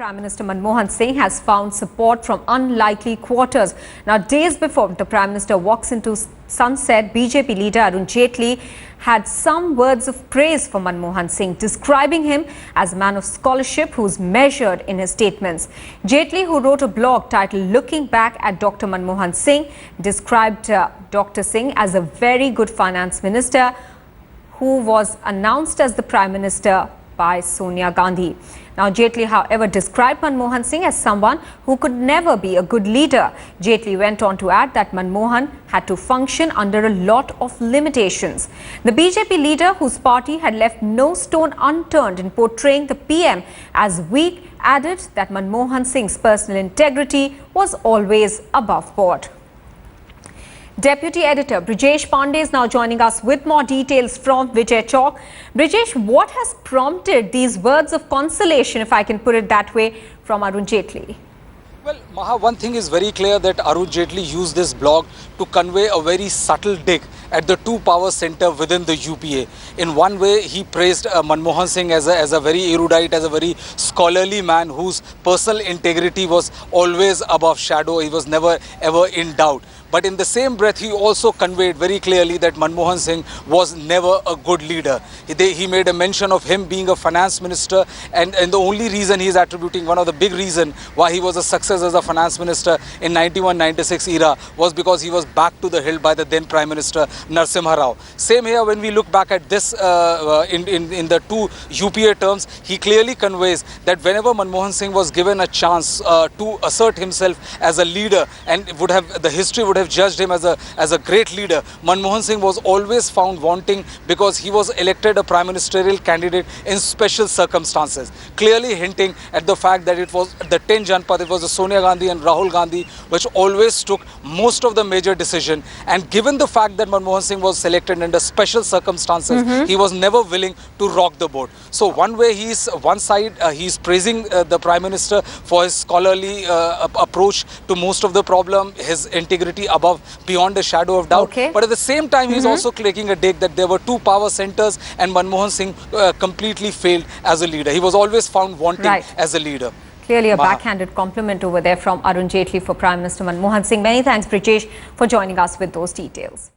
Prime Minister Manmohan Singh has found support from unlikely quarters. Now, days before the Prime Minister walks into sunset, BJP leader Arun Jaitley had some words of praise for Manmohan Singh, describing him as a man of scholarship who's measured in his statements. Jaitley, who wrote a blog titled Looking Back at Dr. Manmohan Singh, described Dr. Singh as a very good finance minister who was announced as the Prime Minister by Sonia Gandhi. Now, Jaitley, however, described Manmohan Singh as someone who could never be a good leader. Jaitley went on to add that Manmohan had to function under a lot of limitations. The BJP leader, whose party had left no stone unturned in portraying the PM as weak, added that Manmohan Singh's personal integrity was always above board. Deputy Editor Brijesh Pandey is now joining us with more details from Vijay Chowk. Brijesh, what has prompted these words of consolation, if I can put it that way, from Arun Jaitley? Well, Maha, one thing is very clear that Arun Jaitley used this blog to convey a very subtle dig at the two power center within the UPA. In one way, he praised Manmohan Singh as a very erudite, as a very scholarly man whose personal integrity was always above shadow. He was never ever in doubt. But in the same breath, he also conveyed very clearly that Manmohan Singh was never a good leader. He made a mention of him being a finance minister, and the only reason he is attributing, one of the big reasons why he was a success as a finance minister in 91-96 era was because he was backed to the hill by the then Prime Minister Narasimha Rao. Same here, when we look back at this in the two UPA terms, he clearly conveys that whenever Manmohan Singh was given a chance to assert himself as a leader, and the history would have judged him as a great leader, Manmohan Singh was always found wanting because he was elected a prime ministerial candidate in special circumstances, clearly hinting at the fact that it was the 10 Janpad, it was the Sonia Gandhi and Rahul Gandhi which always took most of the major decision. And given the fact that Manmohan Singh was selected under special circumstances, he was never willing to rock the boat. So one way he's praising the Prime Minister for his scholarly approach to most of the problem, his integrity beyond a shadow of doubt. Okay. But at the same time, he's also taking a dig that there were two power centers and Manmohan Singh completely failed as a leader. He was always found wanting as a leader. Clearly a backhanded compliment over there from Arun Jaitley for Prime Minister Manmohan Singh. Many thanks, Brijesh, for joining us with those details.